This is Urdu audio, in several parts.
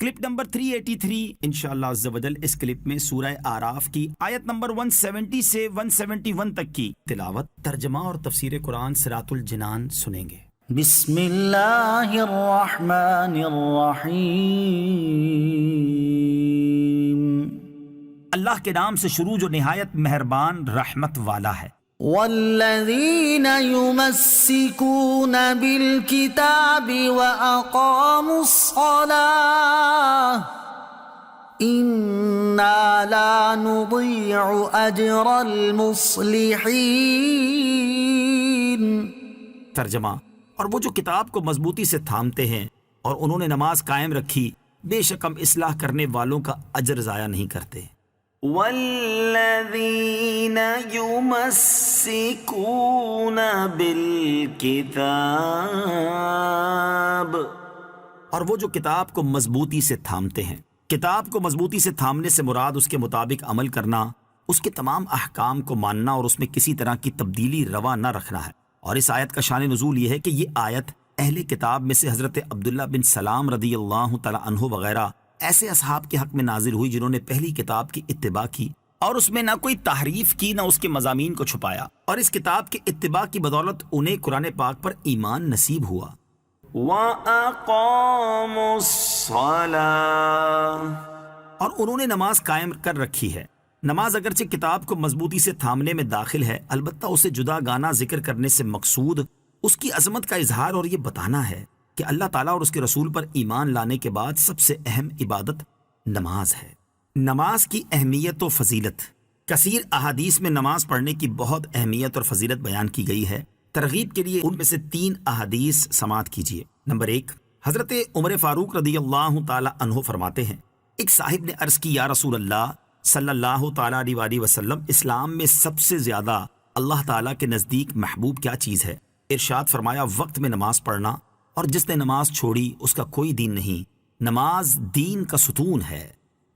کلپ نمبر 383 انشاءاللہ عز و جل. اس کلپ میں سورہ آراف کی آیت نمبر 170 سے 171 تک کی تلاوت، ترجمہ اور تفسیر قرآن صراط الجنان سنیں گے. بسم اللہ الرحمن الرحیم. اللہ کے نام سے شروع جو نہایت مہربان رحمت والا ہے. والذین یمسکون بالکتاب واقاموا الصلاة انا لا نضیع اجر المصلحین. ترجمہ: اور وہ جو کتاب کو مضبوطی سے تھامتے ہیں اور انہوں نے نماز قائم رکھی، بے شک ہم اصلاح کرنے والوں کا اجر ضائع نہیں کرتے. والذین یمسکون بالکتاب، اور وہ جو کتاب کو مضبوطی سے تھامتے ہیں. کتاب کو مضبوطی سے تھامنے سے مراد اس کے مطابق عمل کرنا، اس کے تمام احکام کو ماننا اور اس میں کسی طرح کی تبدیلی روا نہ رکھنا ہے. اور اس آیت کا شان نزول یہ ہے کہ یہ آیت اہل کتاب میں سے حضرت عبداللہ بن سلام رضی اللہ تعالی عنہ وغیرہ ایسے اصحاب کے حق میں نازل ہوئی جنہوں نے پہلی کتاب کی اتباع کی اور اس میں نہ کوئی تحریف کی نہ اس کے مضامین کو چھپایا، اور اس کتاب کے اتباع کی بدولت انہیں قرآن پاک پر ایمان نصیب ہوا. وَأَقَامُوا الصَّلَاةَ، اور انہوں نے نماز قائم کر رکھی ہے. نماز اگرچہ کتاب کو مضبوطی سے تھامنے میں داخل ہے، البتہ اسے جدا گانا ذکر کرنے سے مقصود اس کی عظمت کا اظہار اور یہ بتانا ہے کہ اللہ تعالیٰ اور اس کے رسول پر ایمان لانے کے بعد سب سے اہم عبادت نماز ہے. نماز کی اہمیت و فضیلت. کثیر احادیث میں نماز پڑھنے کی بہت اہمیت اور فضیلت بیان کی گئی ہے. ترغیب کے لیے ان میں سے 3 احادیث سماعت کیجیے. نمبر 1، حضرت عمر فاروق رضی اللہ تعالی عنہ فرماتے ہیں، ایک صاحب نے عرض کی، یا رسول اللہ صلی اللہ تعالی علیہ وسلم، اسلام میں سب سے زیادہ اللہ تعالیٰ کے نزدیک محبوب کیا چیز ہے؟ ارشاد فرمایا، وقت میں نماز پڑھنا، اور جس نے نماز چھوڑی اس کا کوئی دین نہیں. نماز دین کا ستون ہے.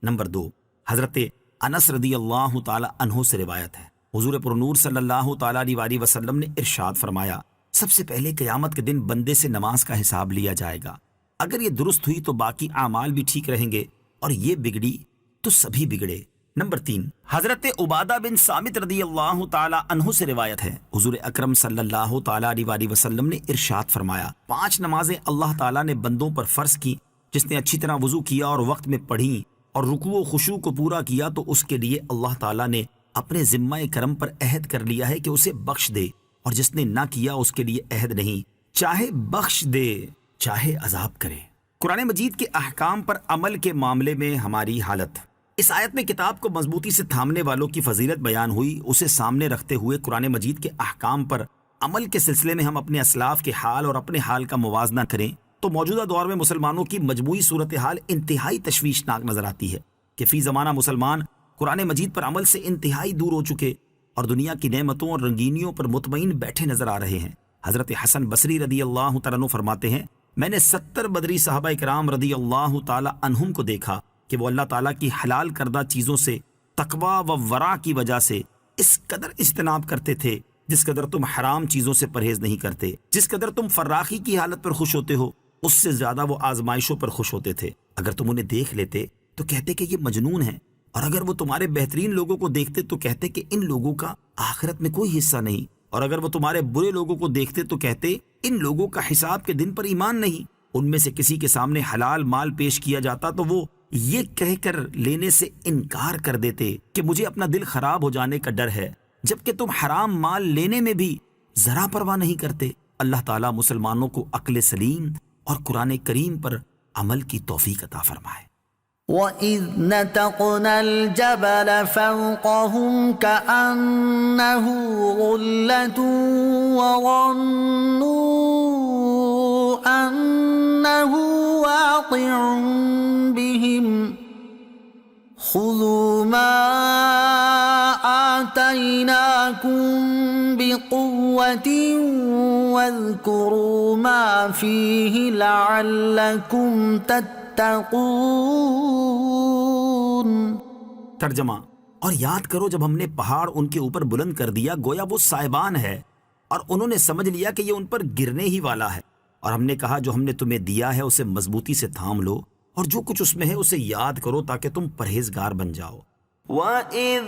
نمبر 2، حضرت انس رضی اللہ تعالی عنہ سے روایت ہے، حضور پر نور صلی اللہ تعالی علیہ وسلم نے ارشاد فرمایا، سب سے پہلے قیامت کے دن بندے سے نماز کا حساب لیا جائے گا. اگر یہ درست ہوئی تو باقی اعمال بھی ٹھیک رہیں گے، اور یہ بگڑی تو سبھی بگڑے. نمبر 3، حضرت عبادہ بن صامت رضی اللہ تعالی عنہ سے روایت ہے، حضور اکرم صلی اللہ تعالی علیہ وسلم نے ارشاد فرمایا، 5 نمازیں اللہ تعالیٰ نے بندوں پر فرض کی، جس نے اچھی طرح وضو کیا اور وقت میں پڑھی اور رکوع و خشوع کو پورا کیا تو اس کے لیے اللہ تعالیٰ نے اپنے ذمہ کرم پر عہد کر لیا ہے کہ اسے بخش دے، اور جس نے نہ کیا اس کے لیے عہد نہیں، چاہے بخش دے چاہے عذاب کرے. قرآن مجید کے احکام پر عمل کے معاملے میں ہماری حالت. اس آیت میں کتاب کو مضبوطی سے تھامنے والوں کی فضیلت بیان ہوئی. اسے سامنے رکھتے ہوئے قرآن مجید کے احکام پر عمل کے سلسلے میں ہم اپنے اسلاف کے حال اور اپنے حال کا موازنہ کریں تو موجودہ دور میں مسلمانوں کی مجموعی صورتحال انتہائی تشویشناک نظر آتی ہے کہ فی زمانہ مسلمان قرآن مجید پر عمل سے انتہائی دور ہو چکے اور دنیا کی نعمتوں اور رنگینیوں پر مطمئن بیٹھے نظر آ رہے ہیں. حضرت حسن بصری رضی اللہ تعالیٰ عنہ فرماتے ہیں، میں نے 70 بدری صحابہ کرام رضی اللہ تعالی عنہم کو دیکھا کہ وہ اللہ تعالیٰ کی حلال کردہ چیزوں سے تقوی و ورع کی وجہ سے اس قدر اجتناب کرتے تھے جس قدر تم حرام چیزوں سے پرہیز نہیں کرتے. جس قدر تم فراخی کی حالت پر خوش ہوتے ہو اس سے زیادہ وہ آزمائشوں پر خوش ہوتے تھے. اگر تم انہیں دیکھ لیتے تو کہتے کہ یہ مجنون ہیں، اور اگر وہ تمہارے بہترین لوگوں کو دیکھتے تو کہتے کہ ان لوگوں کا آخرت میں کوئی حصہ نہیں، اور اگر وہ تمہارے برے لوگوں کو دیکھتے تو کہتے ان لوگوں کا حساب کے دن پر ایمان نہیں. ان میں سے کسی کے سامنے حلال مال پیش کیا جاتا تو وہ یہ کہہ کر لینے سے انکار کر دیتے کہ مجھے اپنا دل خراب ہو جانے کا ڈر ہے، جبکہ تم حرام مال لینے میں بھی ذرا پرواہ نہیں کرتے. اللہ تعالیٰ مسلمانوں کو عقل سلیم اور قرآن کریم پر عمل کی توفیق عطا فرمائے. وَإِذْ نَتَقْنَا الْجَبَلَ فَوْقَهُمْ كَأَنَّهُ غُلَّةٌ وَظَنُّوا أَنَّهُ واقع بِهِمْ خُذُوا مَا آتَيْنَاكُمْ بِقُوَّةٍ وَاذْكُرُوا مَا فِيهِ لَعَلَّكُمْ تَتَّقُونَ. ترجمہ: اور یاد کرو جب ہم نے پہاڑ ان کے اوپر بلند کر دیا گویا وہ سائبان ہے، اور انہوں نے سمجھ لیا کہ یہ ان پر گرنے ہی والا ہے، اور ہم نے کہا جو ہم نے تمہیں دیا ہے اسے مضبوطی سے تھام لو اور جو کچھ اس میں ہے اسے یاد کرو تاکہ تم پرہیزگار بن جاؤ۔ وَإِذْ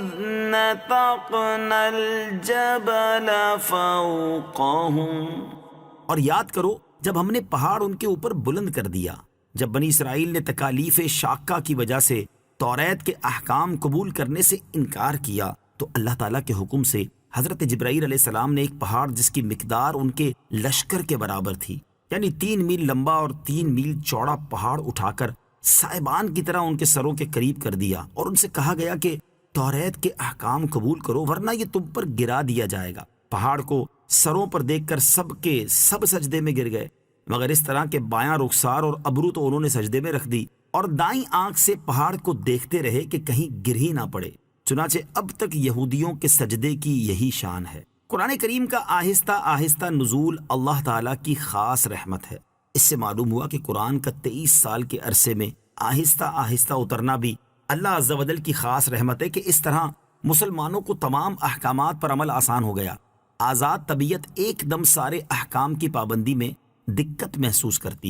نَتَقْنَا الْجَبَلَ فَوْقَهُمْ، اور یاد کرو جب ہم نے پہاڑ ان کے اوپر بلند کر دیا، جب بنی اسرائیل نے تکالیف شاقہ کی وجہ سے توریت کے احکام قبول کرنے سے انکار کیا تو اللہ تعالیٰ کے حکم سے حضرت جبرائیل علیہ السلام نے ایک پہاڑ جس کی مقدار ان کے لشکر کے برابر تھی، یعنی 3 میل لمبا اور 3 میل چوڑا پہاڑ اٹھا کر سائبان کی طرح ان کے سروں کے قریب کر دیا، اور ان سے کہا گیا کہ توریت کے احکام قبول کرو ورنہ یہ تم پر گرا دیا جائے گا۔ پہاڑ کو سروں پر دیکھ کر سب کے سب سجدے میں گر گئے، مگر اس طرح کہ بایاں رخسار اور ابرو تو انہوں نے سجدے میں رکھ دی، اور دائیں آنکھ سے پہاڑ کو دیکھتے رہے کہ کہیں گر ہی نہ پڑے۔ چنانچہ اب تک یہودیوں کے سجدے کی یہی شان ہے۔ قرآن کریم کا آہستہ آہستہ نزول اللہ تعالیٰ کی خاص رحمت ہے۔ اس سے معلوم ہوا کہ قرآن کا 23 سال کے عرصے میں آہستہ آہستہ اترنا بھی اللہ عز و جل کی خاص رحمت ہے کہ اس طرح مسلمانوں کو تمام احکامات پر عمل آسان ہو گیا۔ آزاد طبیعت ایک دم سارے احکام کی پابندی میں دقت محسوس کرتی ہے۔